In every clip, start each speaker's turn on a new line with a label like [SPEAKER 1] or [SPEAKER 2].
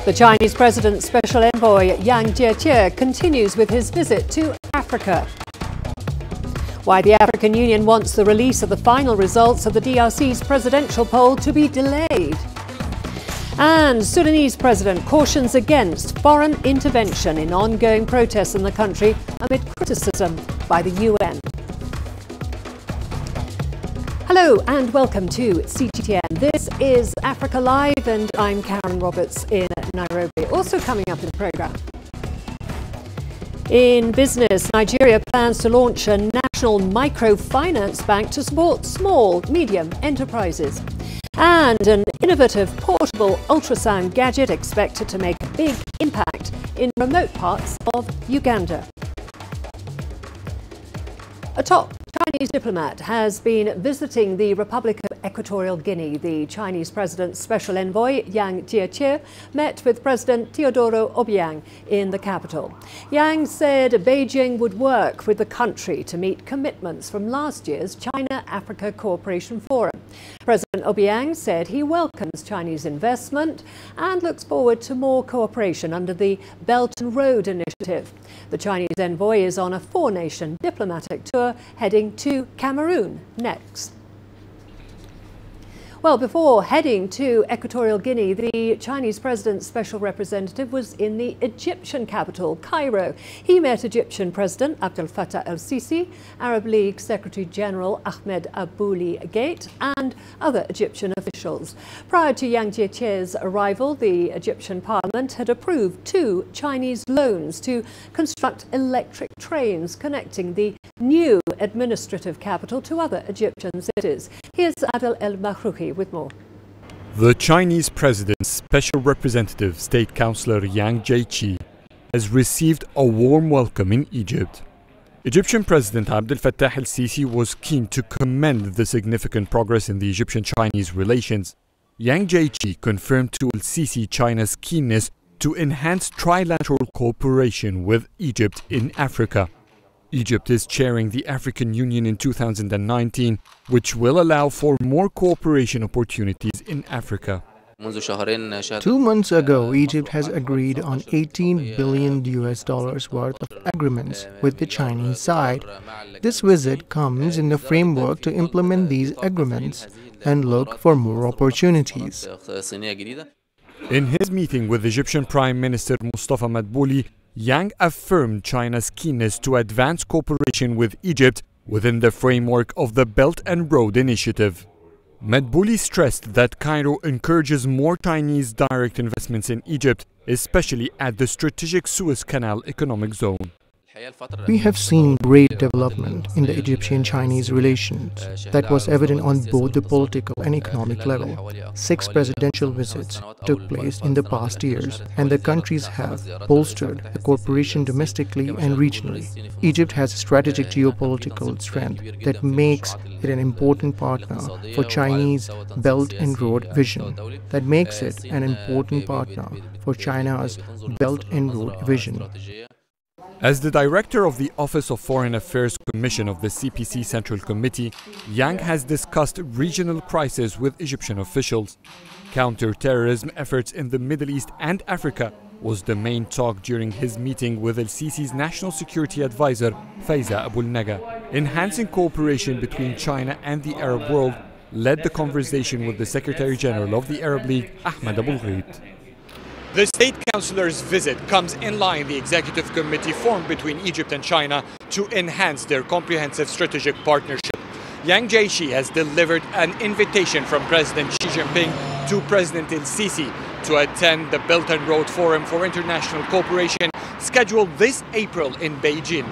[SPEAKER 1] The Chinese President's Special Envoy Yang Jiechi continues with his visit to Africa. Why the African Union wants the release of the final results of the DRC's presidential poll to be delayed. And Sudanese President cautions against foreign intervention in ongoing protests in the country amid criticism by the UN. Hello and welcome to CGTN. This is Africa Live and I'm Karen Roberts in Nairobi. Also coming up in the programme. In business, Nigeria plans to launch a national microfinance bank to support small, medium enterprises. And an innovative portable ultrasound gadget expected to make a big impact in remote parts of Uganda. A top Chinese diplomat has been visiting the Republic of Equatorial Guinea. The Chinese President's Special Envoy, Yang Jiechi, met with President Teodoro Obiang in the capital. Yang said Beijing would work with the country to meet commitments from last year's China-Africa Cooperation Forum. President Obiang said he welcomes Chinese investment and looks forward to more cooperation under the Belt and Road Initiative. The Chinese envoy is on a four-nation diplomatic tour heading to Cameroon next. Well, before heading to Equatorial Guinea, the Chinese President's special representative was in the Egyptian capital, Cairo. He met Egyptian President Abdel Fattah el-Sisi, Arab League Secretary General Ahmed Abouli Gate, and other Egyptian officials. Prior to Yang Jiechi's arrival, the Egyptian parliament had approved 2 Chinese loans to construct electric trains connecting the new administrative capital to other Egyptian cities. Here's Adel El-Mahrouhi with more.
[SPEAKER 2] The Chinese President's Special Representative, State Councillor Yang Jiechi, has received a warm welcome in Egypt. Egyptian President Abdel Fattah el-Sisi was keen to commend the significant progress in the Egyptian-Chinese relations. Yang Jiechi confirmed to el-Sisi China's keenness to enhance trilateral cooperation with Egypt in Africa. Egypt is chairing the African Union in 2019, which will allow for more cooperation opportunities in Africa.
[SPEAKER 3] 2 months ago, Egypt has agreed on $18 billion worth of agreements with the Chinese side. This visit comes in the framework to implement these agreements and look for more opportunities.
[SPEAKER 2] In his meeting with Egyptian Prime Minister Mustafa Madbouli, Yang affirmed China's keenness to advance cooperation with Egypt within the framework of the Belt and Road Initiative. Madbouli stressed that Cairo encourages more Chinese direct investments in Egypt, especially at the strategic Suez Canal economic zone.
[SPEAKER 3] We have seen great development in the Egyptian-Chinese relations that was evident on both the political and economic level. 6 presidential visits took place in the past years, and the countries have bolstered the cooperation domestically and regionally. Egypt has strategic geopolitical strength that makes it an important partner for Chinese Belt and Road vision. That makes it an important partner for China's Belt and Road vision.
[SPEAKER 2] As the director of the Office of Foreign Affairs Commission of the CPC Central Committee, Yang has discussed regional crises with Egyptian officials. Counter-terrorism efforts in the Middle East and Africa was the main talk during his meeting with el-Sisi's National Security Advisor, Faiza Abul-Naga. Enhancing cooperation between China and the Arab world led the conversation with the Secretary General of the Arab League, Ahmed Aboul-Gheit. The State Councillor's visit comes in line with the executive committee formed between Egypt and China to enhance their comprehensive strategic partnership. Yang Jiechi has delivered an invitation from President Xi Jinping to President el-Sisi to attend the Belt and Road Forum for International Cooperation scheduled this April in Beijing.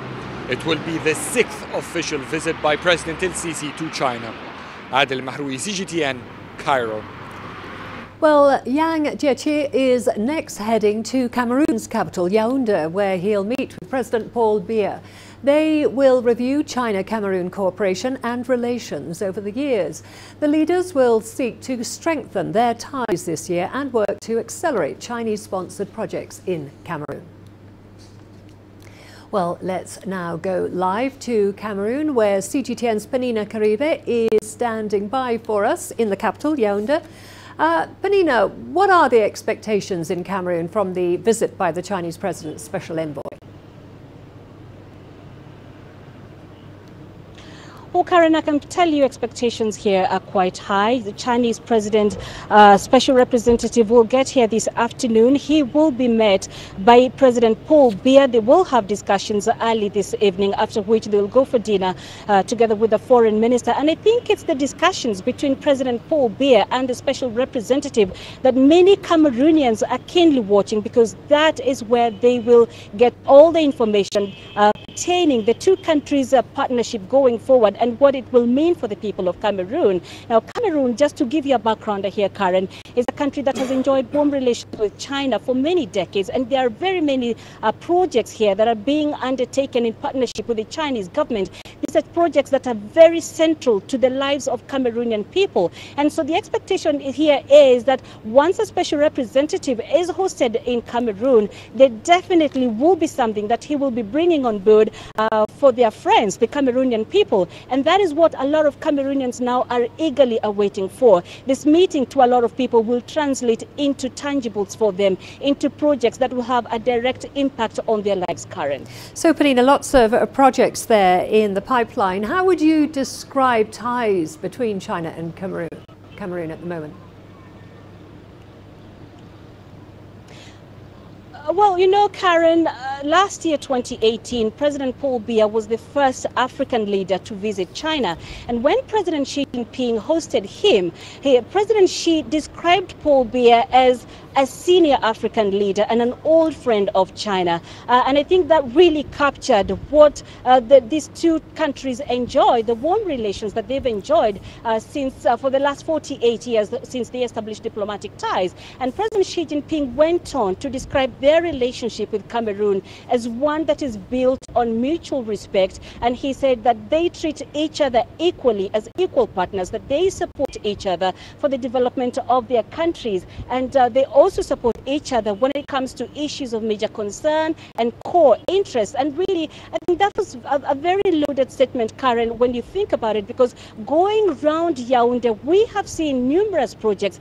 [SPEAKER 2] It will be the 6th official visit by President el-Sisi to China. Adel El-Mahrouhi, CGTN, Cairo.
[SPEAKER 1] Well, Yang Jiechi is next heading to Cameroon's capital, Yaoundé, where he'll meet with President Paul Biya. They will review China-Cameroon cooperation and relations over the years. The leaders will seek to strengthen their ties this year and work to accelerate Chinese-sponsored projects in Cameroon. Well, let's now go live to Cameroon, where CGTN's Panina Karibe is standing by for us in the capital, Yaoundé. Penina, what are the expectations in Cameroon from the visit by the Chinese president's special envoy?
[SPEAKER 4] Well, Karen, I can tell you expectations here are quite high. The Chinese president, special representative, will get here this afternoon. He will be met by President Paul Biya. They will have discussions early this evening, after which they will go for dinner together with the foreign minister. And I think it's the discussions between President Paul Biya and the special representative that many Cameroonians are keenly watching, because that is where they will get all the information pertaining the two countries' partnership going forward and what it will mean for the people of Cameroon. Now, Cameroon, just to give you a background here, Karen, is a country that has enjoyed warm relations with China for many decades, and there are very many projects here that are being undertaken in partnership with the Chinese government. These are projects that are very central to the lives of Cameroonian people. And so the expectation here is that once a special representative is hosted in Cameroon, there definitely will be something that he will be bringing on board for their friends, the Cameroonian people. And that is what a lot of Cameroonians now are eagerly awaiting for. This meeting, to a lot of people, will translate into tangibles for them, into projects that will have a direct impact on their lives, Karen.
[SPEAKER 1] So, Penina, lots of projects there in the pipeline. How would you describe ties between China and Cameroon at the moment?
[SPEAKER 4] Well, you know, Karen, last year, 2018, President Paul Biya was the first African leader to visit China. And when President Xi Jinping hosted him, President Xi described Paul Biya as a senior African leader and an old friend of China. And I think that really captured what these two countries enjoy, the warm relations that they've enjoyed since for the last 48 years since they established diplomatic ties. And President Xi Jinping went on to describe their relationship with Cameroon as one that is built on mutual respect. And he said that they treat each other equally as equal partners, that they support each other for the development of their countries. And they also support each other when it comes to issues of major concern and core interest. And really, I think that was a very loaded statement, Karen, when you think about it, because going around Yaoundé, we have seen numerous projects.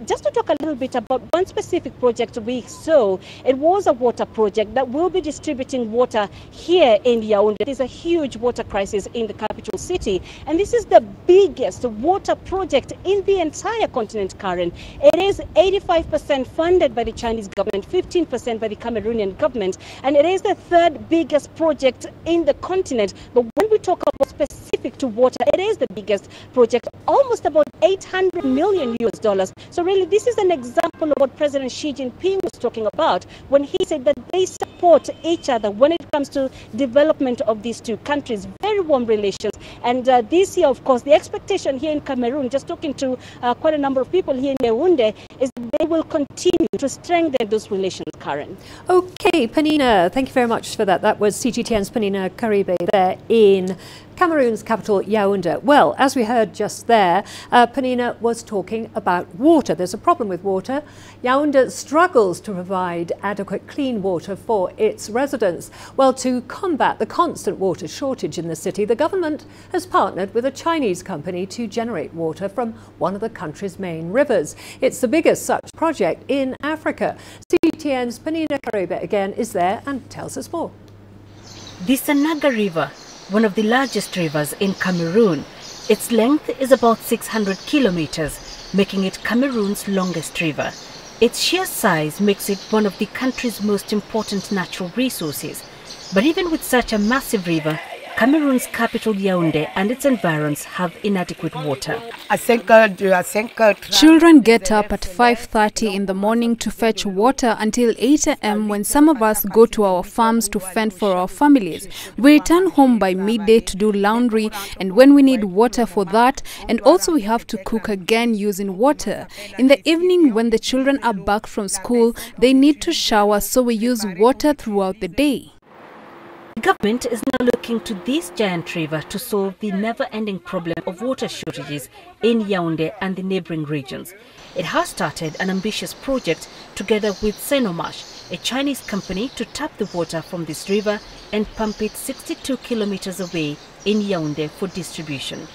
[SPEAKER 4] Just to talk a little bit about one specific project we saw, it was a water project that will be distributing water here in Yaoundé. There's a huge water crisis in the capital city, and this is the biggest water project in the entire continent, Karen. It is 85% funded by the Chinese government, 15% by the Cameroonian government, and it is the third biggest project in the continent. But when we talk about specific to water, it is the biggest project, almost about $800 million US. So really, this is an example of what President Xi Jinping was talking about when he said that they support each other when it comes to development of these two countries. Very warm relations. And this year, of course, the expectation here in Cameroon, just talking to quite a number of people here in Yaoundé, is that they will continue to strengthen those relations, Karen.
[SPEAKER 1] Okay, Penina, thank you very much for that. That was CGTN's Penina Karibe there in Cameroon's capital, Yaoundé. Well, as we heard just there, Penina was talking about water. There's a problem with water. Yaoundé struggles to provide adequate clean water for its residents. Well, to combat the constant water shortage in the city, the government has partnered with a Chinese company to generate water from one of the country's main rivers. It's the biggest such project in Africa. CGTN's Penina Karibe again is there and tells us more.
[SPEAKER 5] The Sanaga River, one of the largest rivers in Cameroon. Its length is about 600 kilometers, making it Cameroon's longest river. Its sheer size makes it one of the country's most important natural resources. But even with such a massive river, Cameroon's capital Yaoundé and its environs have inadequate water.
[SPEAKER 6] Children get up at 5:30 in the morning to fetch water until 8 a.m. when some of us go to our farms to fend for our families. We return home by midday to do laundry, and when we need water for that, and also we have to cook again using water. In the evening, when the children are back from school, they need to shower, so we use water throughout the day.
[SPEAKER 5] The government is now looking to this giant river to solve the never-ending problem of water shortages in Yaoundé and the neighboring regions. It has started an ambitious project together with Senomash, a Chinese company, to tap the water from this river and pump it 62 kilometers away in Yaoundé for distribution.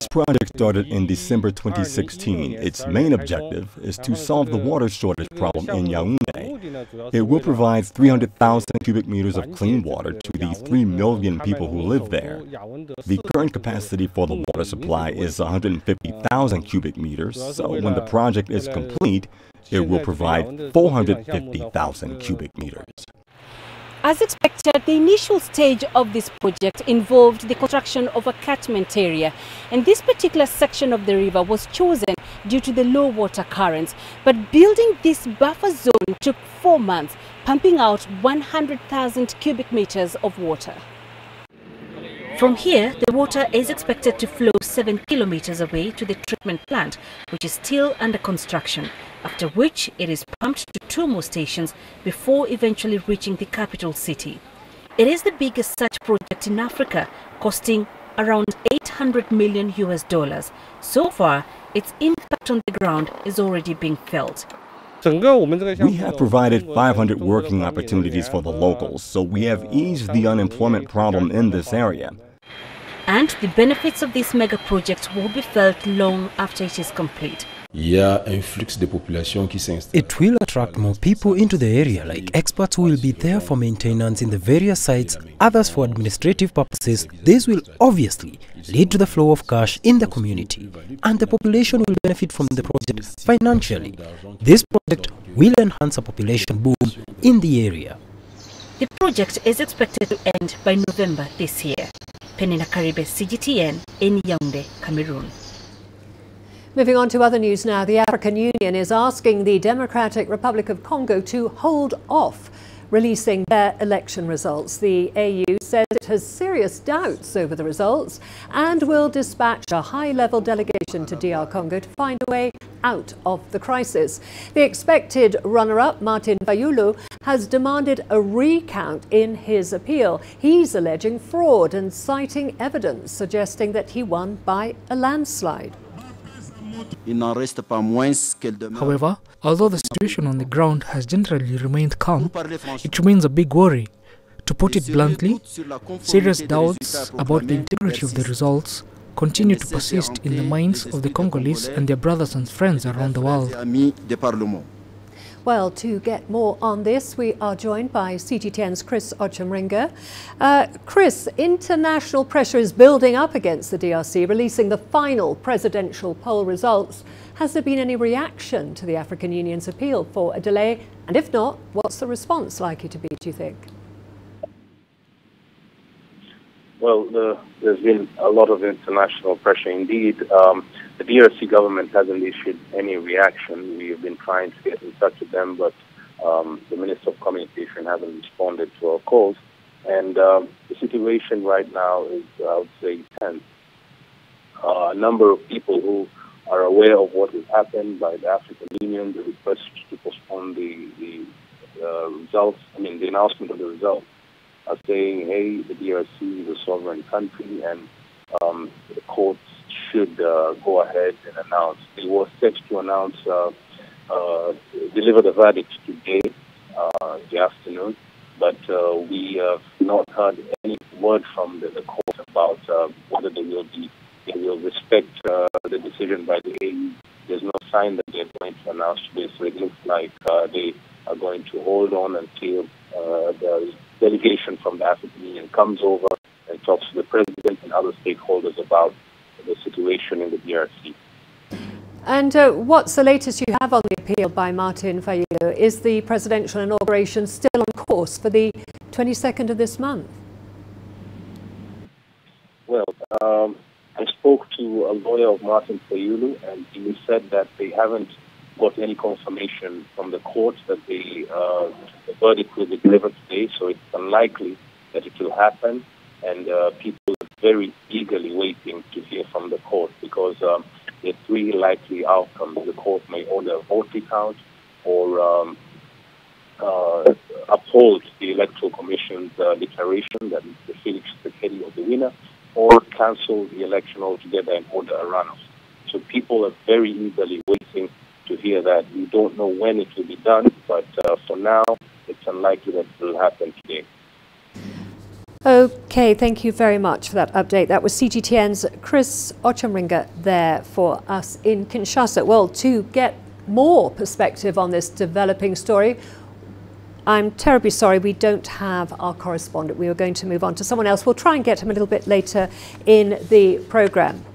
[SPEAKER 7] project started in December 2016. Its main objective is to solve the water shortage problem in Yaoundé. It will provide 300,000 cubic meters of clean water to the 3 million people who live there. The current capacity for the water supply is 150,000 cubic meters, so when the project is complete, it will provide 450,000 cubic meters.
[SPEAKER 4] As expected, the initial stage of this project involved the construction of a catchment area, and this particular section of the river was chosen due to the low water currents. But building this buffer zone took 4 months, pumping out 100,000 cubic meters of water. From here, the water is expected to flow 7 kilometers away to the treatment plant, which is still under construction, after which it is pumped to 2 more stations before eventually reaching the capital city. It is the biggest such project in Africa, costing around $800 million. So far, its impact on the ground is already being felt.
[SPEAKER 7] We have provided 500 working opportunities for the locals, so we have eased the unemployment problem in this area.
[SPEAKER 5] And the benefits of this mega project will be felt long after it is complete.
[SPEAKER 8] It will attract more people into the area, like experts who will be there for maintenance in the various sites, others for administrative purposes. This will obviously lead to the flow of cash in the community, and the population will benefit from the project financially. This project will enhance a population boom in the area.
[SPEAKER 5] The project is expected to end by November this year. Penina Karibe, CGTN in Yaoundé, Cameroon.
[SPEAKER 1] Moving on to other news now, the African Union is asking the Democratic Republic of Congo to hold off releasing their election results. The AU says it has serious doubts over the results and will dispatch a high-level delegation to DR Congo to find a way out of the crisis. The expected runner-up, Martin Fayulu, has demanded a recount in his appeal. He's alleging fraud and citing evidence suggesting that he won by a landslide.
[SPEAKER 3] However, although the situation on the ground has generally remained calm, it remains a big worry. To put it bluntly, serious doubts about the integrity of the results continue to persist in the minds of the Congolese and their brothers and friends around the world.
[SPEAKER 1] Well, to get more on this, we are joined by CGTN's Chris Ochemringa. Chris, international pressure is building up against the DRC, releasing the final presidential poll results. Has there been any reaction to the African Union's appeal for a delay? And if not, what's the response likely to be, do you think?
[SPEAKER 9] Well, there's been a lot of international pressure indeed. The DRC government hasn't issued any reaction. We have been trying to get in touch with them, but the Minister of Communication hasn't responded to our calls. And the situation right now is, I would say, tense. A number of people who are aware of what has happened by the African Union, the request to postpone the results, the announcement of the results, are saying, hey, the DRC is a sovereign country and the courts should go ahead and announce. They were set to announce, deliver the verdict today, the afternoon, but we have not heard any word from the court about whether they will respect the decision by the AU. There's no sign that they're going to announce today, so it looks like they are going to hold on until the delegation from the African Union comes over and talks to the president and other stakeholders about the situation in the DRC.
[SPEAKER 1] And what's the latest you have on the appeal by Martin Fayulu? Is the presidential inauguration still on course for the 22nd of this month?
[SPEAKER 9] Well, I spoke to a lawyer of Martin Fayulu, and he said that they haven't got any confirmation from the court that the verdict will be delivered today, so it's unlikely that it will happen. And people are very eagerly waiting to hear from the court because there are 3 likely outcomes. The court may order a vote recount or uphold the Electoral Commission's declaration that the Felix Tshisekedi was the winner, or cancel the election altogether and order a runoff. So people are very eagerly waiting to hear that. We don't know when it will be done, but for now, it's unlikely that it will happen today.
[SPEAKER 1] Okay, thank you very much for that update. That was CGTN's Chris Ochamringa there for us in Kinshasa. Well, to get more perspective on this developing story, I'm terribly sorry we don't have our correspondent. We were going to move on to someone else. We'll try and get him a little bit later in the programme.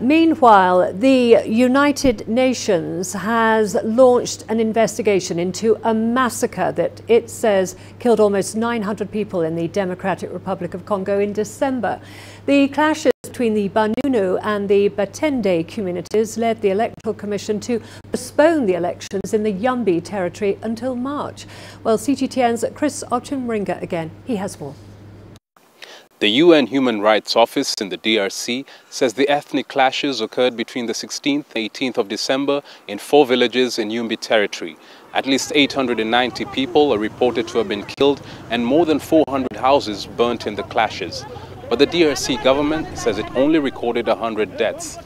[SPEAKER 1] Meanwhile, the United Nations has launched an investigation into a massacre that it says killed almost 900 people in the Democratic Republic of Congo in December. The clashes between the Banunu and the Batende communities led the Electoral Commission to postpone the elections in the Yumbi territory until March. Well, CGTN's Chris Ochamringa again, he has more.
[SPEAKER 10] The UN Human Rights Office in the DRC says the ethnic clashes occurred between the 16th and 18th of December in 4 villages in Yumbi territory. At least 890 people are reported to have been killed and more than 400 houses burnt in the clashes. But the DRC government says it only recorded 100 deaths.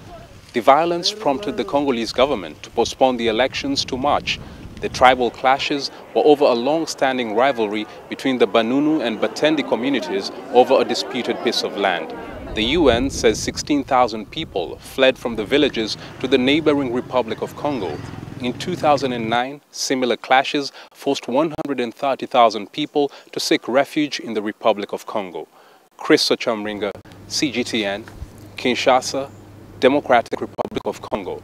[SPEAKER 10] The violence prompted the Congolese government to postpone the elections to March. The tribal clashes were over a long-standing rivalry between the Banunu and Batende communities over a disputed piece of land. The UN says 16,000 people fled from the villages to the neighboring Republic of Congo. In 2009, similar clashes forced 130,000 people to seek refuge in the Republic of Congo. Chris Ochamringa, CGTN, Kinshasa, Democratic Republic of Congo.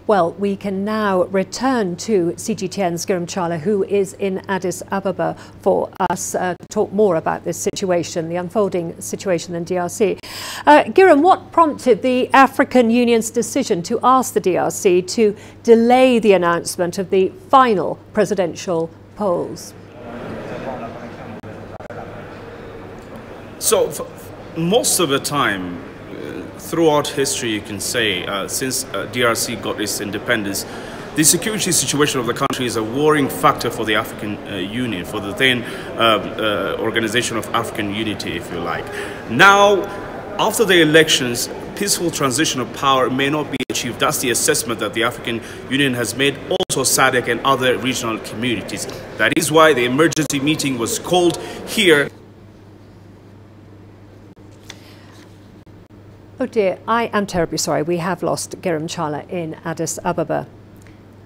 [SPEAKER 1] Well, we can now return to CGTN's Giram Chala, who is in Addis Ababa for us to talk more about this situation, the unfolding situation in DRC. Giram, what prompted the African Union's decision to ask the DRC to delay the announcement of the final presidential polls?
[SPEAKER 11] So, most of the time, throughout history, you can say, since DRC got its independence, the security situation of the country is a worrying factor for the African Union, for the then Organization of African Unity, if you like. Now, after the elections, peaceful transition of power may not be achieved. That's the assessment that the African Union has made, also SADC and other regional communities. That is why the emergency meeting was called here.
[SPEAKER 1] Oh dear, I am terribly sorry. We have lost Giram Chala in Addis Ababa.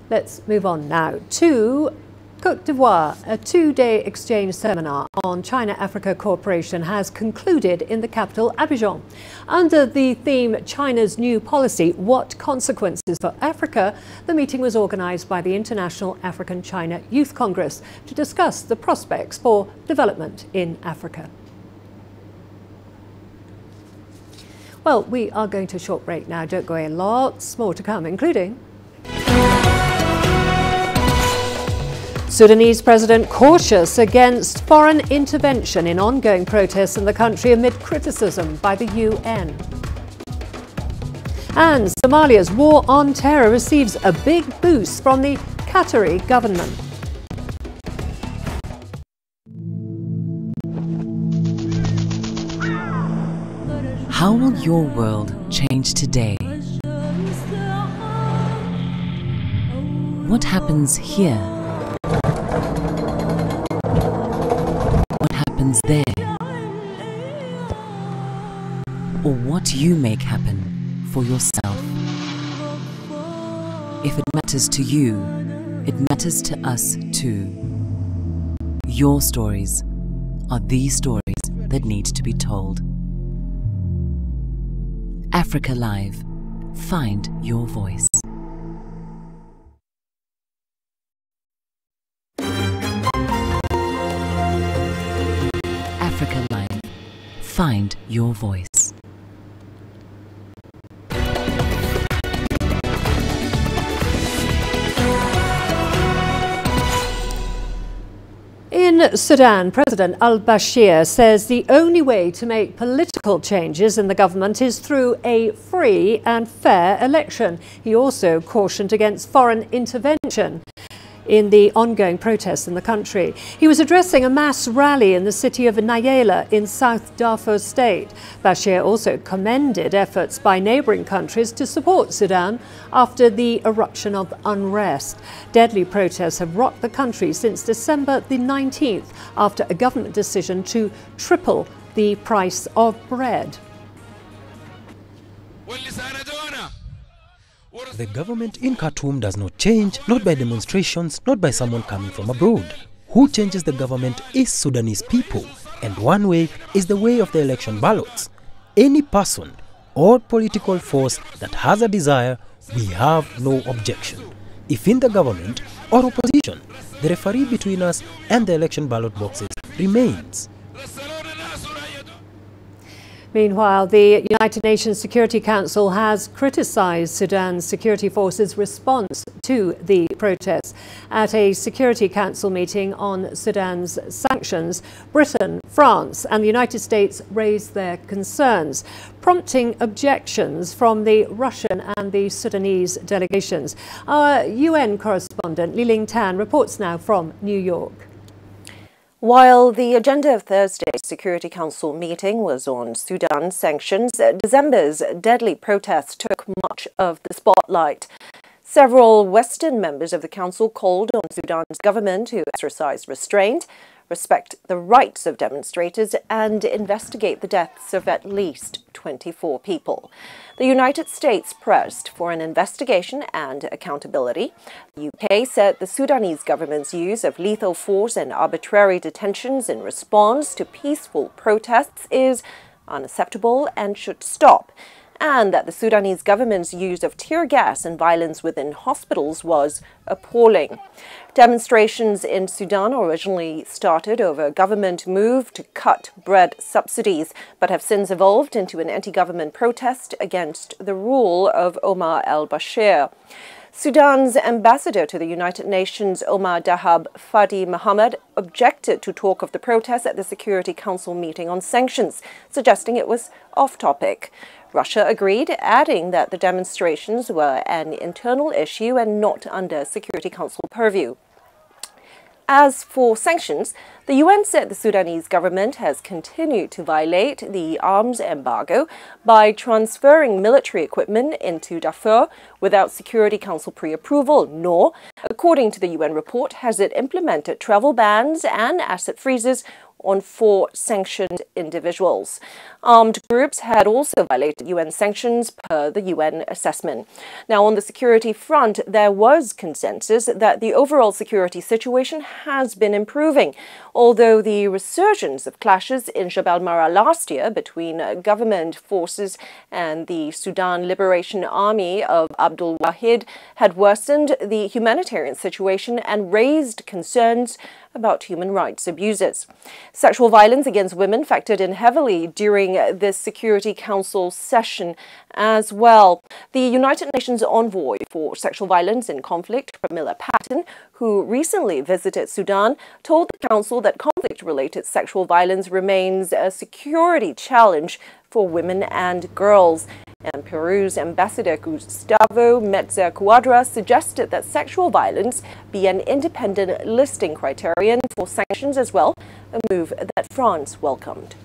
[SPEAKER 1] Let's move on now to Côte d'Ivoire. A 2-day exchange seminar on China-Africa cooperation has concluded in the capital, Abidjan. Under the theme China's New Policy, What Consequences for Africa?, the meeting was organised by the International African-China Youth Congress to discuss the prospects for development in Africa. Well, we are going to a short break now. Don't go away, lots more to come, including Sudanese president cautious against foreign intervention in ongoing protests in the country amid criticism by the UN. And Somalia's war on terror receives a big boost from the Qatari government.
[SPEAKER 12] How will your world change today? What happens here? What happens there? Or what you make happen for yourself? If it matters to you, it matters to us too. Your stories are the stories that need to be told. Africa Live. Find your voice. Africa Live. Find your voice.
[SPEAKER 1] In Sudan, President Al-Bashir says the only way to make political changes in the government is through a free and fair election. He also cautioned against foreign intervention. in the ongoing protests in the country. He was addressing a mass rally in the city of Nyala in South Darfur State. Bashir also commended efforts by neighbouring countries to support Sudan after the eruption of unrest. Deadly protests have rocked the country since December the 19th after a government decision to triple the price of bread.
[SPEAKER 8] The government in Khartoum does not change, not by demonstrations, not by someone coming from abroad. Who changes the government is Sudanese people, and one way is the way of the election ballots. Any person or political force that has a desire, we have no objection. If in the government or opposition, the referee between us and the election ballot boxes remains.
[SPEAKER 1] Meanwhile, the United Nations Security Council has criticised Sudan's security forces' response to the protests. At a Security Council meeting on Sudan's sanctions, Britain, France and the United States raised their concerns, prompting objections from the Russian and the Sudanese delegations. Our UN correspondent Li Ling Tan reports now from New York.
[SPEAKER 13] While the agenda of Thursday's Security Council meeting was on Sudan sanctions, December's deadly protests took much of the spotlight. Several Western members of the Council called on Sudan's government to exercise restraint, respect the rights of demonstrators and investigate the deaths of at least 24 people. The United States pressed for an investigation and accountability. The UK said the Sudanese government's use of lethal force and arbitrary detentions in response to peaceful protests is unacceptable and should stop, and that the Sudanese government's use of tear gas and violence within hospitals was appalling. Demonstrations in Sudan originally started over a government move to cut bread subsidies, but have since evolved into an anti-government protest against the rule of Omar Al-Bashir. Sudan's ambassador to the United Nations, Omar Dahab Fadi Mohammed, objected to talk of the protests at the Security Council meeting on sanctions, suggesting it was off-topic. Russia agreed, adding that the demonstrations were an internal issue and not under Security Council purview. As for sanctions, the UN said the Sudanese government has continued to violate the arms embargo by transferring military equipment into Darfur without Security Council pre-approval, nor, according to the UN report, has it implemented travel bans and asset freezes on 4 sanctioned individuals. Armed groups had also violated UN sanctions per the UN assessment. Now, on the security front, there was consensus that the overall security situation has been improving, although the resurgence of clashes in Jabal Mara last year between government forces and the Sudan Liberation Army of Abdul Wahid had worsened the humanitarian situation and raised concerns about human rights abuses. Sexual violence against women factored in heavily during this Security Council session as well. The United Nations envoy for sexual violence in conflict, Pramila Patten, who recently visited Sudan, told the Council that conflict-related sexual violence remains a security challenge for women and girls. And Peru's Ambassador Gustavo Metza Cuadra suggested that sexual violence be an independent listing criterion for sanctions as well, a move that France welcomed.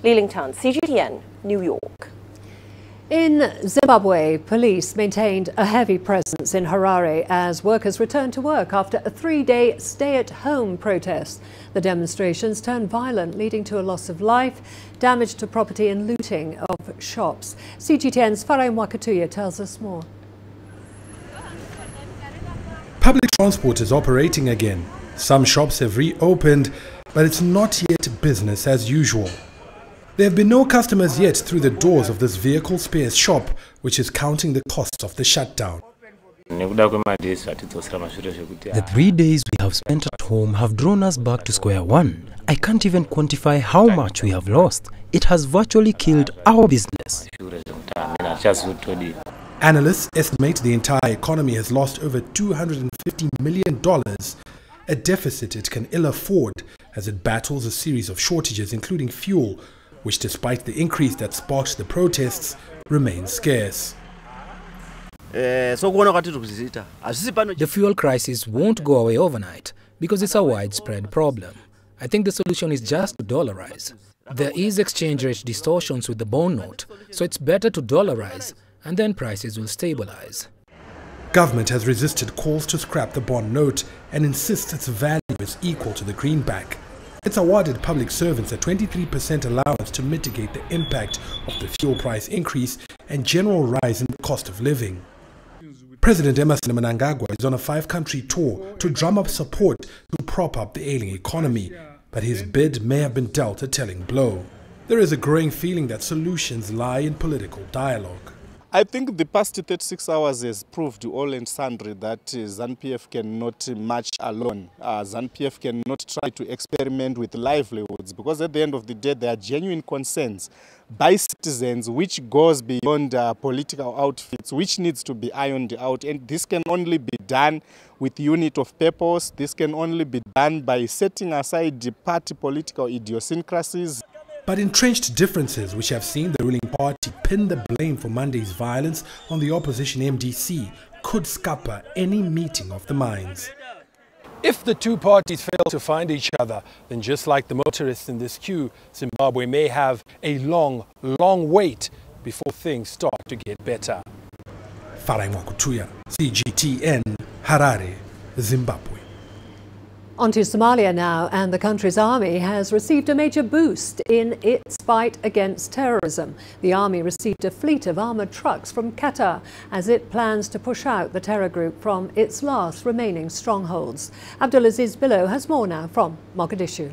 [SPEAKER 13] Li Ling Tan, CGTN, New York.
[SPEAKER 1] In Zimbabwe, police maintained a heavy presence in Harare as workers returned to work after a 3-day stay-at-home protest. The demonstrations turned violent, leading to a loss of life, damage to property and looting of shops. CGTN's Farai Mwakatuya tells us more.
[SPEAKER 14] Public transport is operating again. Some shops have reopened, but it's not yet business as usual. There have been no customers yet through the doors of this vehicle spares shop, which is counting the costs of the shutdown.
[SPEAKER 8] The 3 days we have spent at home have drawn us back to square one. I can't even quantify how much we have lost. It has virtually killed our business.
[SPEAKER 14] Analysts estimate the entire economy has lost over $250 million, a deficit it can ill afford as it battles a series of shortages, including fuel, which, despite the increase that sparked the protests, remains scarce.
[SPEAKER 8] The fuel crisis won't go away overnight because it's a widespread problem. I think the solution is just to dollarize. There is exchange rate distortions with the bond note, so it's better to dollarize and then prices will stabilize.
[SPEAKER 14] Government has resisted calls to scrap the bond note and insists its value is equal to the greenback. It's awarded public servants a 23% allowance to mitigate the impact of the fuel price increase and general rise in the cost of living. President Emmerson Mnangagwa is on a 5-country tour to drum up support to prop up the ailing economy, but his bid may have been dealt a telling blow. There is a growing feeling that solutions lie in political dialogue.
[SPEAKER 15] I think the past 36 hours has proved all and sundry that ZANU-PF cannot march alone. ZANU-PF cannot try to experiment with livelihoods, because at the end of the day there are genuine concerns by citizens which goes beyond political outfits, which needs to be ironed out, and this can only be done with unit of purpose. This can only be done by setting aside the party political idiosyncrasies.
[SPEAKER 14] But entrenched differences which have seen the ruling party pin the blame for Monday's violence on the opposition MDC could scupper any meeting of the minds.
[SPEAKER 16] If the two parties fail to find each other, then just like the motorists in this queue, Zimbabwe may have a long wait before things start to get better.
[SPEAKER 14] Farai Mwakutuya, CGTN, Harare, Zimbabwe.
[SPEAKER 1] On to Somalia now, and the country's army has received a major boost in its fight against terrorism. The army received a fleet of armoured trucks from Qatar as it plans to push out the terror group from its last remaining strongholds. Abdulaziz Billo has more now from Mogadishu.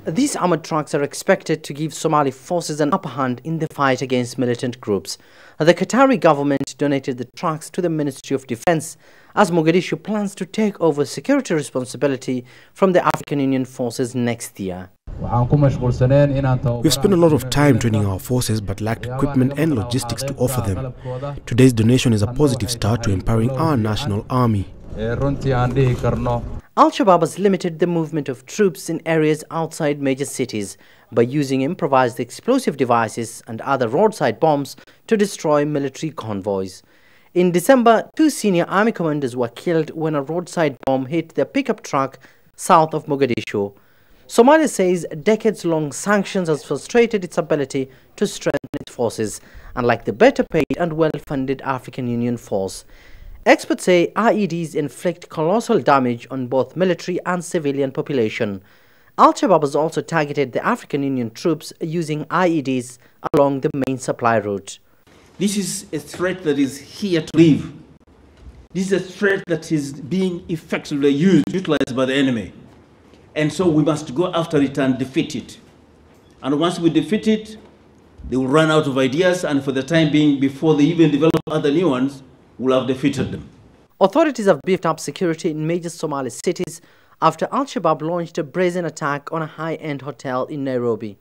[SPEAKER 17] These armoured trucks are expected to give Somali forces an upper hand in the fight against militant groups. The Qatari government donated the trucks to the Ministry of Defence as Mogadishu plans to take over security responsibility from the African Union forces next year.
[SPEAKER 18] We've spent a lot of time training our forces but lacked equipment and logistics to offer them. Today's donation is a positive start to empowering our national army.
[SPEAKER 17] Al-Shabaab has limited the movement of troops in areas outside major cities by using improvised explosive devices and other roadside bombs to destroy military convoys. In December, 2 senior army commanders were killed when a roadside bomb hit their pickup truck south of Mogadishu. Somalia says decades-long sanctions has frustrated its ability to strengthen its forces, unlike the better-paid and well-funded African Union force. Experts say IEDs inflict colossal damage on both military and civilian population. Al-Shabaab has also targeted the African Union troops using IEDs along the main supply route.
[SPEAKER 19] This is a threat that is here to live. This is a threat that is being effectively utilized by the enemy. And so we must go after it and defeat it. And once we defeat it, they will run out of ideas, and for the time being, before they even develop other new ones, we'll have defeated them.
[SPEAKER 17] Authorities have beefed up security in major Somali cities after Al-Shabaab launched a brazen attack on a high-end hotel in Nairobi.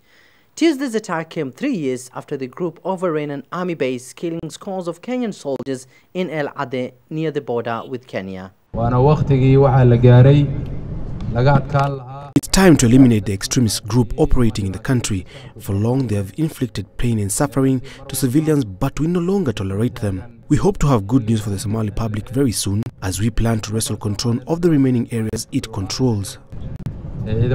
[SPEAKER 17] Tuesday's attack came 3 years after the group overran an army base, killing scores of Kenyan soldiers in El Ade near the border with Kenya.
[SPEAKER 18] It's time to eliminate the extremist group operating in the country. For long they have inflicted pain and suffering to civilians, but we no longer tolerate them. We hope to have good news for the Somali public very soon, as we plan to wrestle control of the remaining areas it controls.
[SPEAKER 17] An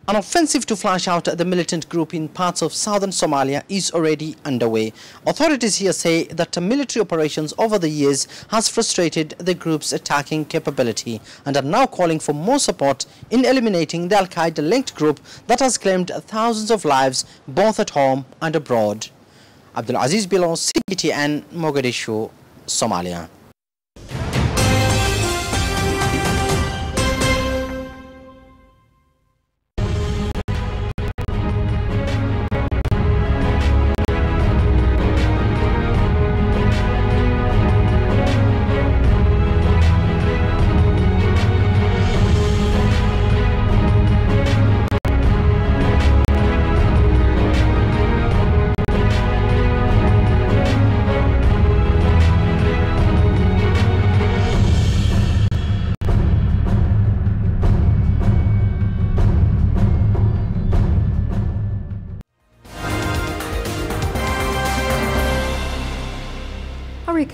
[SPEAKER 17] offensive to flush out the militant group in parts of southern Somalia is already underway. Authorities here say that military operations over the years has frustrated the group's attacking capability and are now calling for more support in eliminating the Al-Qaeda-linked group that has claimed thousands of lives both at home and abroad. Abdulaziz Billo, CGTN, Mogadishu, Somalia.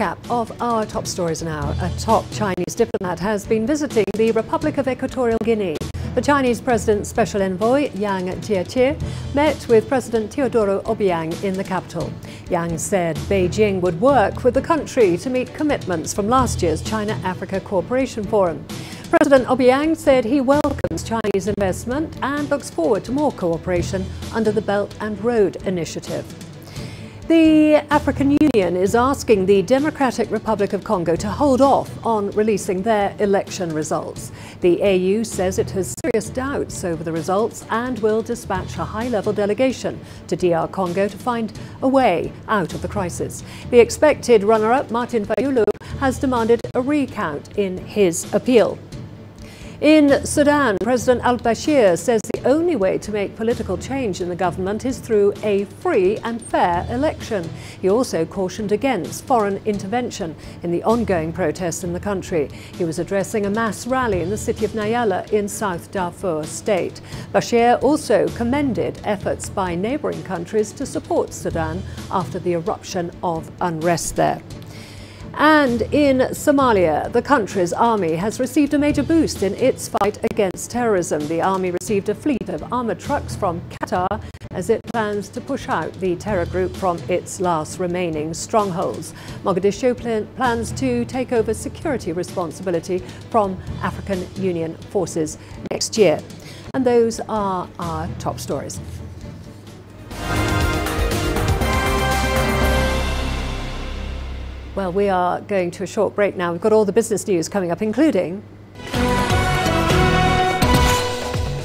[SPEAKER 1] recap of our top stories now. A top Chinese diplomat has been visiting the Republic of Equatorial Guinea. The Chinese President's Special Envoy, Yang Jiechi, met with President Teodoro Obiang in the capital. Yang said Beijing would work with the country to meet commitments from last year's China-Africa Cooperation Forum. President Obiang said he welcomes Chinese investment and looks forward to more cooperation under the Belt and Road Initiative. The African Union is asking the Democratic Republic of Congo to hold off on releasing their election results. The AU says it has serious doubts over the results and will dispatch a high-level delegation to DR Congo to find a way out of the crisis. The expected runner-up, Martin Fayulu, has demanded a recount in his appeal. In Sudan, President Al-Bashir says the only way to make political change in the government is through a free and fair election. He also cautioned against foreign intervention in the ongoing protests in the country. He was addressing a mass rally in the city of Nyala in South Darfur state. Bashir also commended efforts by neighbouring countries to support Sudan after the eruption of unrest there. And in Somalia, the country's army has received a major boost in its fight against terrorism. The army received a fleet of armoured trucks from Qatar as it plans to push out the terror group from its last remaining strongholds. Mogadishu plans to take over security responsibility from African Union forces next year. And those are our top stories. Well, we are going to a short break now. We've got all the business news coming up, including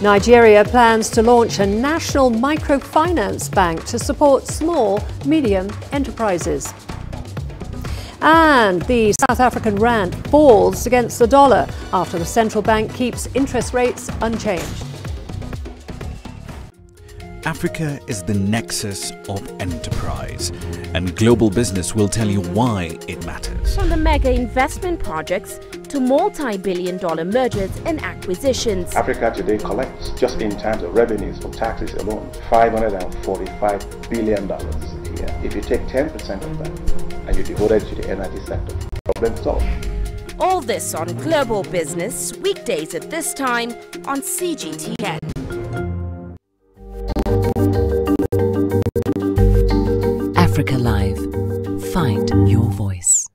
[SPEAKER 1] Nigeria plans to launch a national microfinance bank to support small, medium enterprises. And the South African rand falls against the dollar after the central bank keeps interest rates unchanged.
[SPEAKER 20] Africa is the nexus of enterprise, and global business will tell you why it matters.
[SPEAKER 21] From the mega investment projects to multi-billion-dollar mergers and acquisitions.
[SPEAKER 22] Africa today collects, just in terms of revenues from taxes alone, $545 billion a year. If you take 10% of that and you devote it to the energy sector, problem solved.
[SPEAKER 21] All this on Global Business, weekdays at this time on CGTN.
[SPEAKER 12] Africa Live. Find your voice.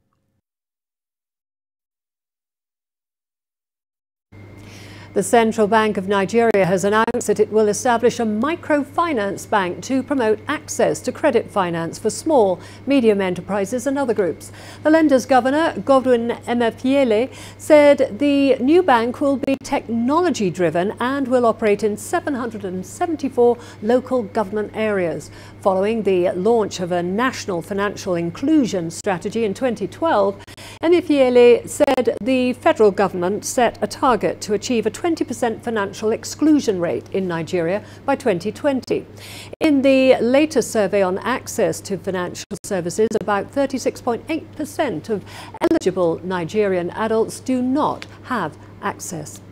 [SPEAKER 1] The Central Bank of Nigeria has announced that it will establish a microfinance bank to promote access to credit finance for small, medium enterprises and other groups. The lender's governor, Godwin Emefiele, said the new bank will be technology-driven and will operate in 774 local government areas. Following the launch of a national financial inclusion strategy in 2012, Emefiele said the federal government set a target to achieve a 20% financial exclusion rate in Nigeria by 2020. In the latest survey on access to financial services, about 36.8% of eligible Nigerian adults do not have access.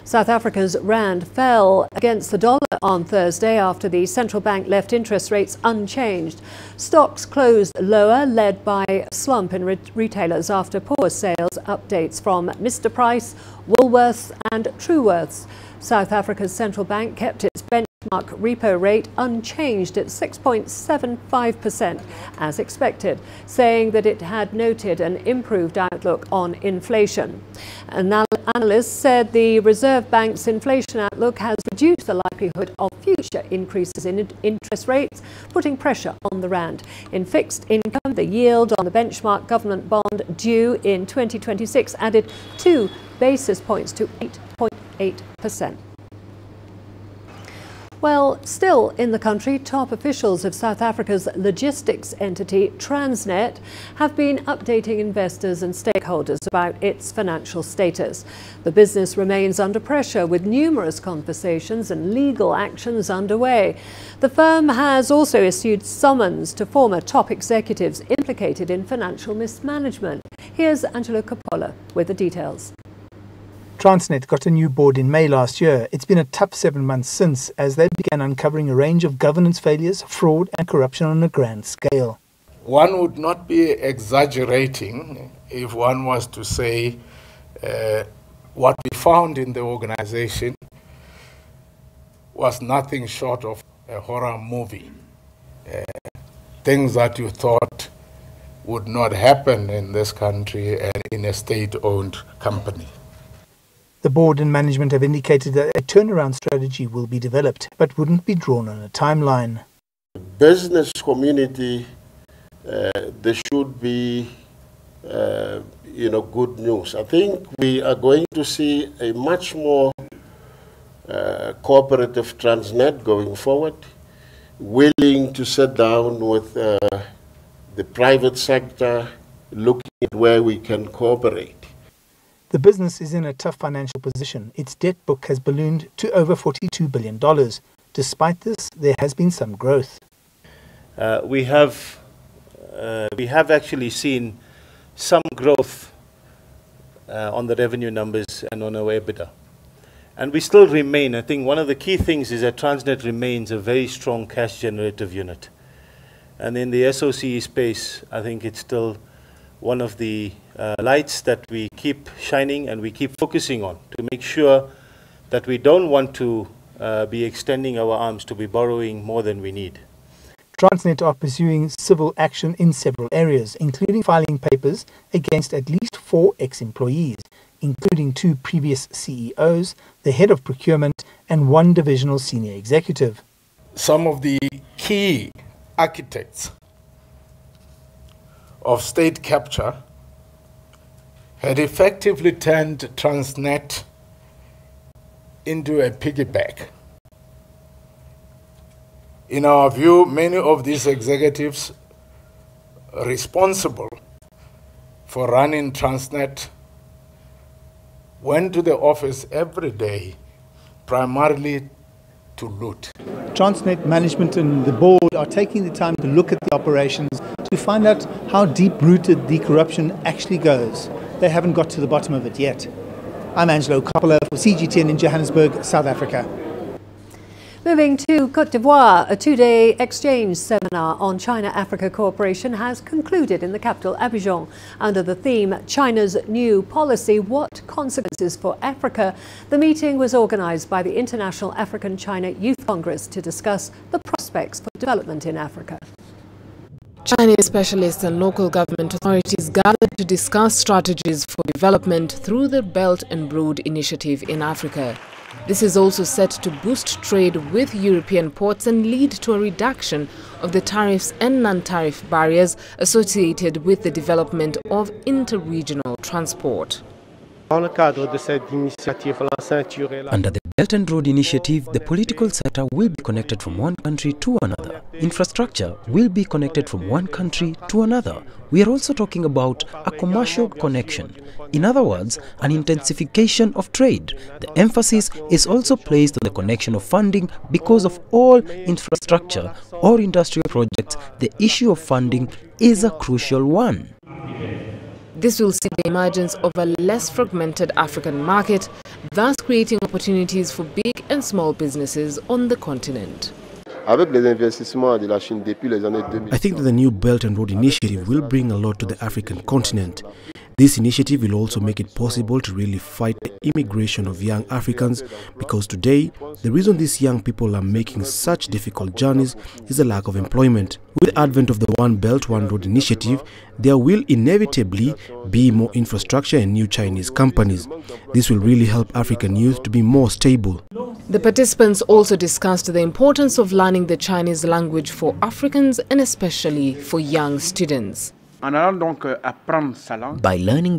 [SPEAKER 1] South Africa's rand fell against the dollar on Thursday after the central bank left interest rates unchanged. Stocks closed lower, led by a slump in retailers after poor sales updates from Mr Price, Woolworths and Truworths. South Africa's central bank kept its benchmark repo rate unchanged at 6.75% as expected, saying that it had noted an improved outlook on inflation. Analysts said the Reserve Bank's inflation outlook has reduced the likelihood of future increases in interest rates, putting pressure on the rand. In fixed income, the yield on the benchmark government bond due in 2026 added 2 basis points to 8.8%. Well, still in the country, top officials of South Africa's logistics entity, Transnet, have been updating investors and stakeholders about its financial status. The business remains under pressure with numerous conversations and legal actions underway. The firm has also issued summons to former top executives implicated in financial mismanagement. Here's Angelo Coppola with the details.
[SPEAKER 23] Transnet got a new board in May last year. It's been a tough 7 months since, as they began uncovering a range of governance failures, fraud and corruption on a grand scale.
[SPEAKER 2] One would not be exaggerating if one was to say what we found in the organization was nothing short of a horror movie. Things that you thought would not happen in this country and in a state-owned company.
[SPEAKER 23] The board and management have indicated that a turnaround strategy will be developed, but wouldn't be drawn on a timeline.
[SPEAKER 4] Business community, there should be, good news. I think we are going to see a much more cooperative Transnet going forward, willing to sit down with the private sector, looking at where we can cooperate.
[SPEAKER 23] The business is in a tough financial position. Its debt book has ballooned to over $42 billion. Despite this, there has been some growth.
[SPEAKER 6] We have actually seen some growth on the revenue numbers and on our EBITDA. And we still remain, I think one of the key things is that Transnet remains a very strong cash generative unit. And in the SOC space, I think it's still one of the lights that we keep shining and we keep focusing on to make sure that we don't want to be extending our arms to be borrowing more than we need.
[SPEAKER 23] Transnet are pursuing civil action in several areas, including filing papers against at least 4 ex-employees, including 2 previous CEOs, the head of procurement, and 1 divisional senior executive.
[SPEAKER 2] Some of the key architects of state capture had effectively turned Transnet into a piggy bank. In our view, many of these executives responsible for running Transnet went to the office every day, primarily to loot.
[SPEAKER 23] Transnet management and the board are taking the time to look at the operations to find out how deep-rooted the corruption actually goes. They haven't got to the bottom of it yet. I'm Angelo Coppola for CGTN in Johannesburg, South Africa.
[SPEAKER 1] Moving to Côte d'Ivoire, a 2-day exchange seminar on China-Africa cooperation has concluded in the capital Abidjan under the theme China's New Policy, What Consequences for Africa? The meeting was organized by the International African-China Youth Congress to discuss the prospects for development in Africa.
[SPEAKER 24] Chinese specialists and local government authorities gathered to discuss strategies for development through the Belt and Road Initiative in Africa. This is also set to boost trade with European ports and lead to a reduction of the tariffs and non-tariff barriers associated with the development of interregional transport.
[SPEAKER 8] Under the Belt and Road Initiative, the political sector will be connected from one country to another. Infrastructure will be connected from one country to another. We are also talking about a commercial connection. In other words, an intensification of trade. The emphasis is also placed on the connection of funding because of all infrastructure or industrial projects. The issue of funding is a crucial one.
[SPEAKER 24] This will see the emergence of a less fragmented African market, thus creating opportunities for big and small businesses on the continent.
[SPEAKER 18] I think that the new Belt and Road Initiative will bring a lot to the African continent. This initiative will also make it possible to really fight the immigration of young Africans, because today, the reason these young people are making such difficult journeys is the lack of employment. With the advent of the One Belt, One Road Initiative, there will inevitably be more infrastructure and new Chinese companies. This will really help African youth to be more stable.
[SPEAKER 24] The participants also discussed the importance of learning the Chinese language for Africans and especially for young students.
[SPEAKER 25] By learning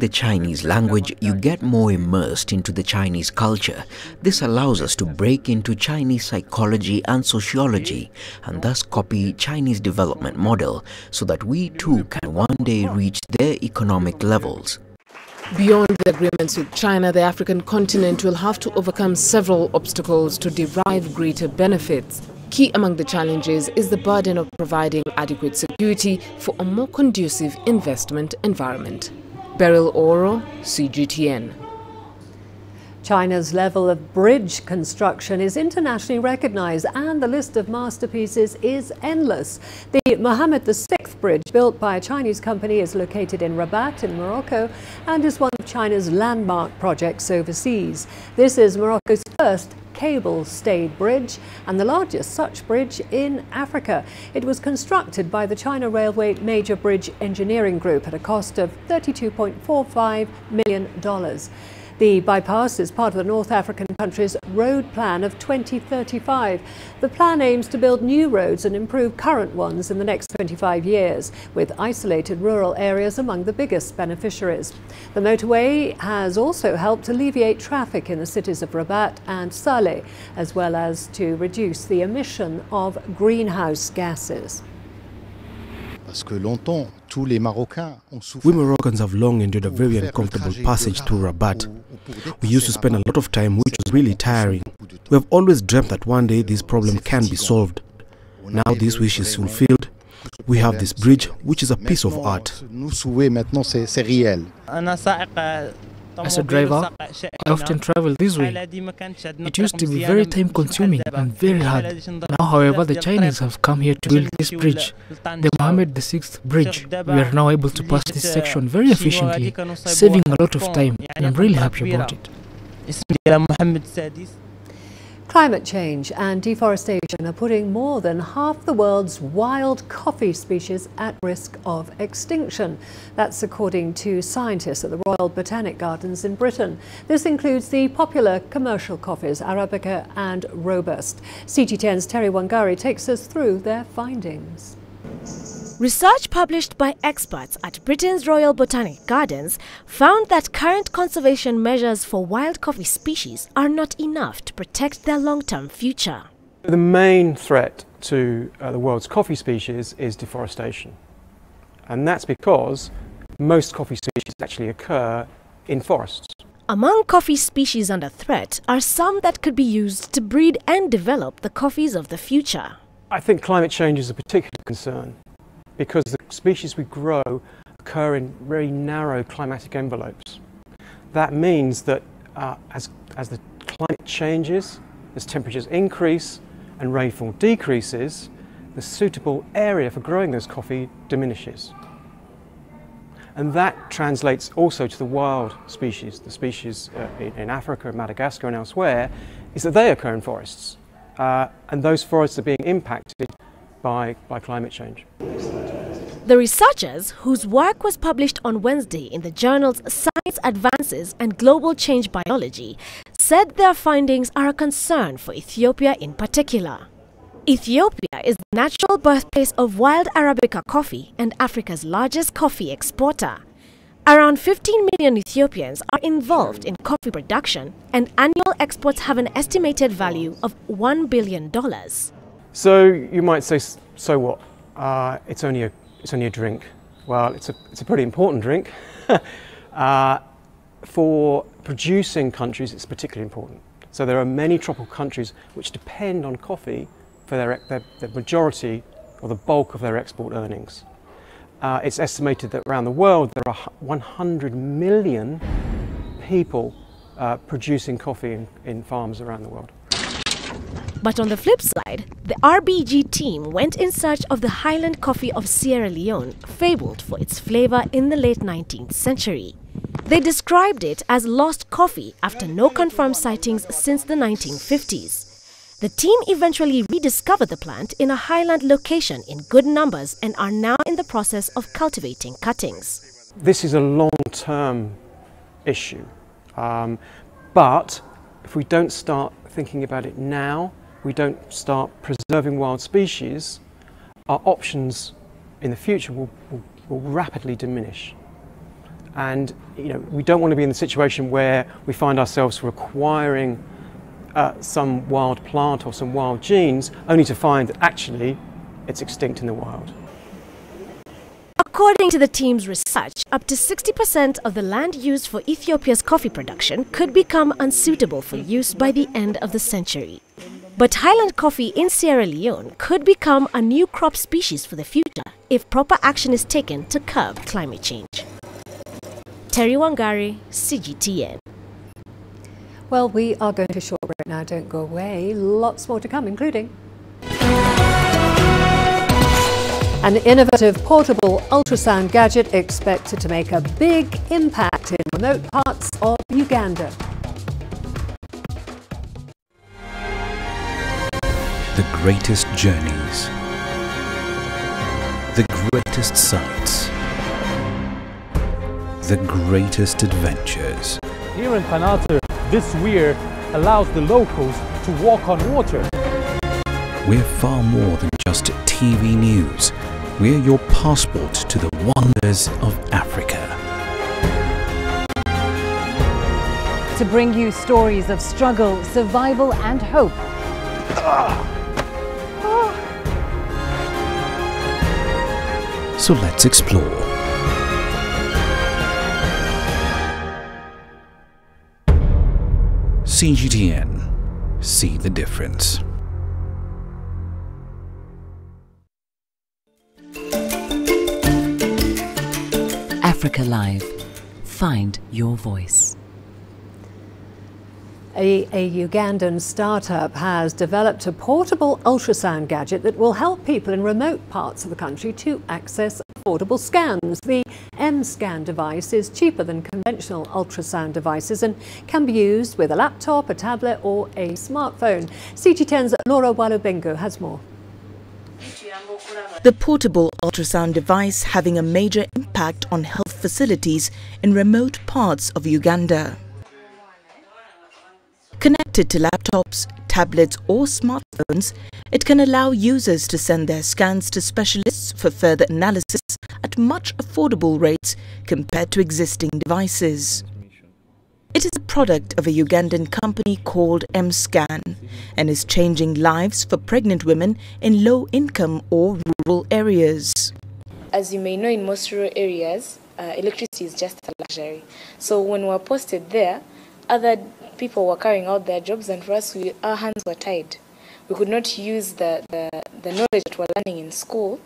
[SPEAKER 25] the Chinese language, you get more immersed into the Chinese culture. This allows us to break into Chinese psychology and sociology and thus copy Chinese development model so that we too can one day reach their economic levels.
[SPEAKER 24] Beyond the agreements with China, the African continent will have to overcome several obstacles to derive greater benefits. Key among the challenges is the burden of providing adequate security for a more conducive investment environment. Beryl Oro, CGTN.
[SPEAKER 1] China's level of bridge construction is internationally recognized, and the list of masterpieces is endless. The Mohammed VI Bridge, built by a Chinese company, is located in Rabat in Morocco and is one of China's landmark projects overseas. This is Morocco's first cable-stayed bridge and the largest such bridge in Africa. It was constructed by the China Railway Major Bridge Engineering Group at a cost of $32.45 million. The bypass is part of the North African country's road plan of 2035. The plan aims to build new roads and improve current ones in the next 25 years, with isolated rural areas among the biggest beneficiaries. The motorway has also helped alleviate traffic in the cities of Rabat and Saleh, as well as to reduce the emission of greenhouse gases.
[SPEAKER 18] We Moroccans have long endured a very uncomfortable passage through Rabat. We used to spend a lot of time, which was really tiring. We have always dreamt that one day this problem can be solved. Now this wish is fulfilled. We have this bridge, which is a piece of art.
[SPEAKER 3] As a driver, I often travel this way. It used to be very time-consuming and very hard. Now, however, the Chinese have come here to build this bridge, the Mohammed VI Bridge. We are now able to pass this section very efficiently, saving a lot of time, and I'm really happy about it.
[SPEAKER 1] Climate change and deforestation are putting more than half the world's wild coffee species at risk of extinction. That's according to scientists at the Royal Botanic Gardens in Britain. This includes the popular commercial coffees, Arabica and Robusta. CGTN's Terry Wangari takes us through their findings.
[SPEAKER 21] Research published by experts at Britain's Royal Botanic Gardens found that current conservation measures for wild coffee species are not enough to protect their long-term future.
[SPEAKER 5] The main threat to the world's coffee species is deforestation. And that's because most coffee species actually occur in forests.
[SPEAKER 21] Among coffee species under threat are some that could be used to breed and develop the coffees of the future.
[SPEAKER 5] I think climate change is a particular concern, because the species we grow occur in very narrow climatic envelopes. That means that as the climate changes, as temperatures increase and rainfall decreases, the suitable area for growing this coffee diminishes. And that translates also to the wild species. The species in Africa, Madagascar and elsewhere, is that they occur in forests. And those forests are being impacted by climate change.
[SPEAKER 21] The researchers, whose work was published on Wednesday in the journals Science Advances and Global Change Biology, said their findings are a concern for Ethiopia in particular. Ethiopia is the natural birthplace of wild Arabica coffee and Africa's largest coffee exporter. Around 15 million Ethiopians are involved in coffee production, and annual exports have an estimated value of $1 billion.
[SPEAKER 5] So you might say, so what? It's only a drink. Well, it's a pretty important drink. For producing countries, it's particularly important. So there are many tropical countries which depend on coffee for their majority or the bulk of their export earnings. It's estimated that around the world there are 100 million people producing coffee in farms around the world.
[SPEAKER 21] But on the flip side, the RBG team went in search of the highland coffee of Sierra Leone, fabled for its flavor in the late 19th century. They described it as lost coffee after no confirmed sightings since the 1950s. The team eventually rediscovered the plant in a highland location in good numbers and are now in the process of cultivating cuttings.
[SPEAKER 5] This is a long-term issue, but if we don't start thinking about it now, we don't start preserving wild species, our options in the future will rapidly diminish. And we don't want to be in the situation where we find ourselves requiring some wild plant or some wild genes, only to find that actually it's extinct in the wild.
[SPEAKER 21] According to the team's research, up to 60% of the land used for Ethiopia's coffee production could become unsuitable for use by the end of the century. But highland coffee in Sierra Leone could become a new crop species for the future if proper action is taken to curb climate change. Terry Wangari, CGTN.
[SPEAKER 1] Well, we are going to a short break now. Don't go away. Lots more to come, including an innovative portable ultrasound gadget expected to make a big impact in remote parts of Uganda.
[SPEAKER 20] The greatest journeys, the greatest sights, the greatest adventures.
[SPEAKER 7] Here in Panata, this weir allows the locals to walk on water.
[SPEAKER 20] We're far more than just TV news. We're your passport to the wonders of Africa.
[SPEAKER 9] To bring you stories of struggle, survival and hope.
[SPEAKER 20] So let's explore. CGTN. See the difference.
[SPEAKER 12] Africa Live. Find your voice.
[SPEAKER 1] A Ugandan startup has developed a portable ultrasound gadget that will help people in remote parts of the country to access affordable scans. The M-Scan device is cheaper than conventional ultrasound devices and can be used with a laptop, a tablet or a smartphone. CGTN's Laura Walubengo has more.
[SPEAKER 10] The portable ultrasound device having a major impact on health facilities in remote parts of Uganda. Connected to laptops, tablets or smartphones, it can allow users to send their scans to specialists for further analysis at much affordable rates compared to existing devices. It is a product of a Ugandan company called M-Scan and is changing lives for pregnant women in low-income or rural areas.
[SPEAKER 11] As you may know, in most rural areas, electricity is just a luxury. So when we were posted there, other people were carrying out their jobs, and for us, our hands were tied. We could not use the knowledge that we were learning in school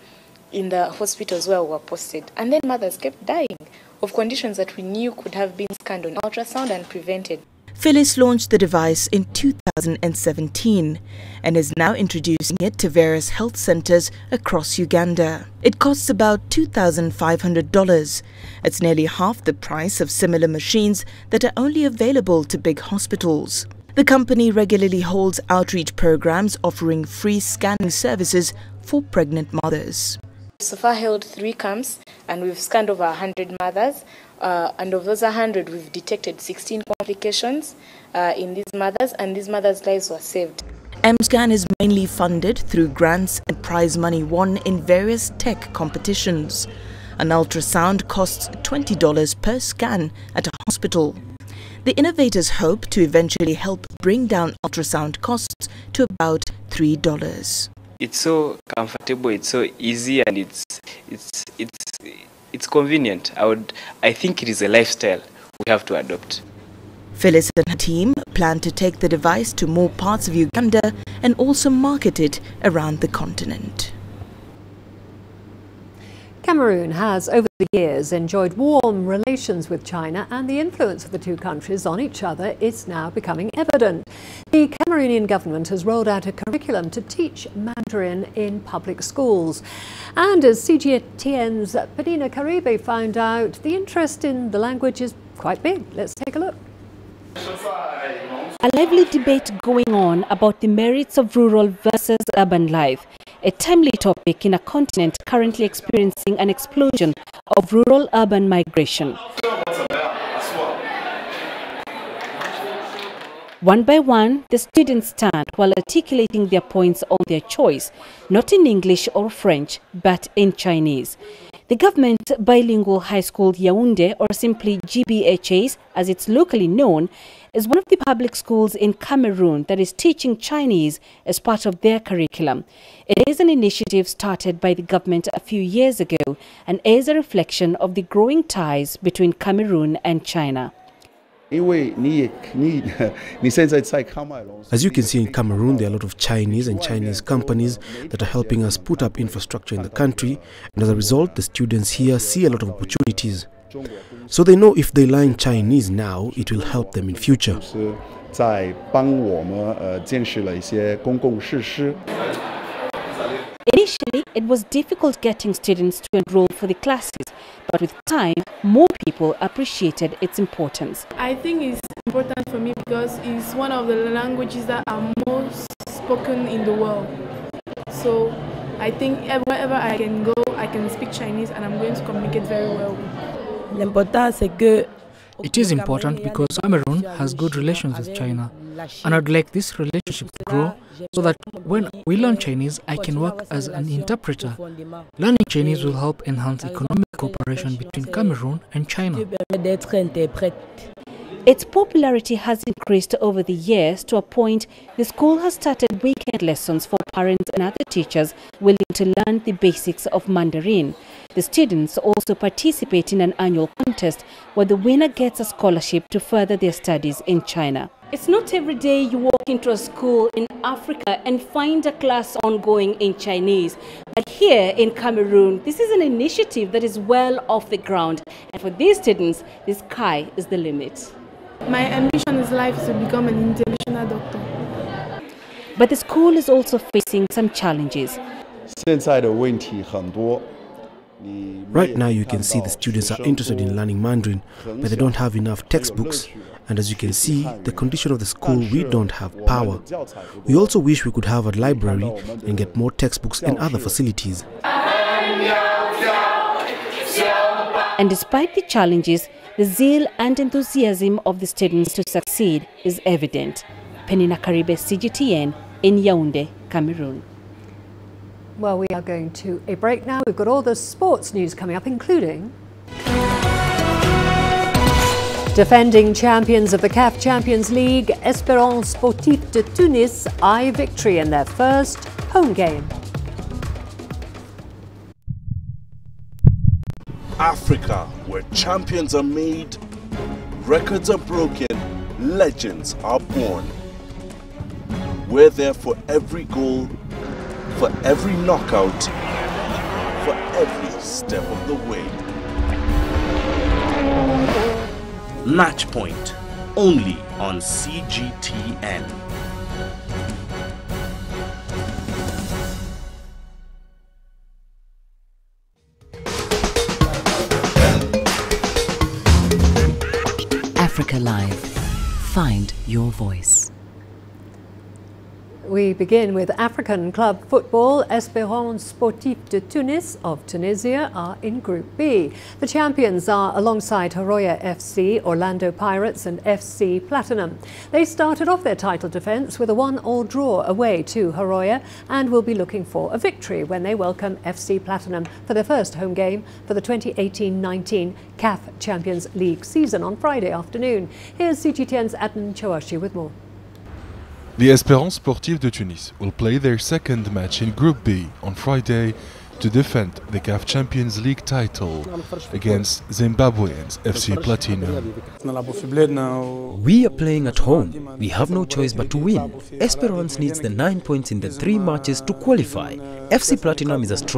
[SPEAKER 11] in the hospitals where we were posted. And then mothers kept dying of conditions that we knew could have been scanned on ultrasound and prevented.
[SPEAKER 10] Phyllis launched the device in 2017 and is now introducing it to various health centers across Uganda. It costs about $2,500. It's nearly half the price of similar machines that are only available to big hospitals. The company regularly holds outreach programs offering free scanning services for pregnant mothers.
[SPEAKER 11] So far held 3 camps and we've scanned over 100 mothers. And of those 100, we've detected 16 complications in these mothers, and these mothers' lives were saved.
[SPEAKER 10] M-Scan is mainly funded through grants and prize money won in various tech competitions. An ultrasound costs $20 per scan at a hospital. The innovators hope to eventually help bring down ultrasound costs to about $3.
[SPEAKER 13] It's so comfortable, it's so easy, and it's convenient. I think it is a lifestyle we have to adopt.
[SPEAKER 10] Phyllis and her team plan to take the device to more parts of Uganda and also market it around the continent.
[SPEAKER 1] Cameroon has over the years enjoyed warm relations with China, and the influence of the two countries on each other is now becoming evident. The Cameroonian government has rolled out a curriculum to teach Mandarin in public schools. And as CGTN's Padina Karibe found out, the interest in the language is quite big. Let's take a look.
[SPEAKER 26] A lively debate going on about the merits of rural versus urban life, a timely topic in a continent currently experiencing an explosion of rural-urban migration. One by one, the students stand while articulating their points on their choice, not in English or French, but in Chinese. The government bilingual high school Yaoundé, or simply GBHAs as it's locally known, is one of the public schools in Cameroon that is teaching Chinese as part of their curriculum. It is an initiative started by the government a few years ago and is a reflection of the growing ties between Cameroon and China.
[SPEAKER 18] As you can see in Cameroon, there are a lot of Chinese and Chinese companies that are helping us put up infrastructure in the country, and as a result, the students here see a lot of opportunities. So they know if they learn Chinese now, it will help them in future.
[SPEAKER 14] 在帮我们建设了一些公共设施。
[SPEAKER 26] Initially, it was difficult getting students to enroll for the classes, but with time, more people appreciated its importance.
[SPEAKER 15] I think it's important for me because it's one of the languages that are most spoken in the world. So I think wherever I can go, I can speak Chinese and I'm going to communicate very well.
[SPEAKER 3] It is important because Cameroon has good relations with China, and I'd like this relationship to grow so that when we learn Chinese, I can work as an interpreter. Learning Chinese will help enhance economic cooperation between Cameroon and China.
[SPEAKER 26] Its popularity has increased over the years to a point the school has started weekend lessons for parents and other teachers willing to learn the basics of Mandarin. The students also participate in an annual contest where the winner gets a scholarship to further their studies in China. It's not every day you walk into a school in Africa and find a class ongoing in Chinese. But here in Cameroon, this is an initiative that is well off the ground. And for these students, the sky is the limit.
[SPEAKER 15] My ambition in life is to become an international doctor.
[SPEAKER 26] But the school is also facing some challenges.
[SPEAKER 18] Right now you can see the students are interested in learning Mandarin, but they don't have enough textbooks. And as you can see, the condition of the school, we don't have power. We also wish we could have a library and get more textbooks and other facilities.
[SPEAKER 26] And despite the challenges, the zeal and enthusiasm of the students to succeed is evident. Penina Karibe, CGTN, in Yaoundé, Cameroon.
[SPEAKER 1] Well, we are going to a break now. We've got all the sports news coming up, including defending champions of the CAF Champions League, Espérance Sportive de Tunis eye victory in their first home game.
[SPEAKER 16] Africa, where champions are made, records are broken, legends are born. We're there for every goal, for every knockout, for every step of the way. Match Point, only on CGTN.
[SPEAKER 12] Africa Live. Find your voice.
[SPEAKER 1] We begin with African club football. Espérance Sportive de Tunis of Tunisia are in Group B. The champions are alongside Horoya FC, Orlando Pirates and FC Platinum. They started off their title defence with a 1-1 draw away to Horoya and will be looking for a victory when they welcome FC Platinum for their first home game for the 2018-19 CAF Champions League season on Friday afternoon. Here's CGTN's Adnan Chawashi with more.
[SPEAKER 17] The Espérance Sportive de Tunis will play their second match in Group B on Friday to defend the CAF Champions League title against Zimbabweans FC Platinum.
[SPEAKER 8] We are playing at home. We have no choice but to win. Espérance needs the 9 points in the 3 matches to qualify. FC Platinum is a strong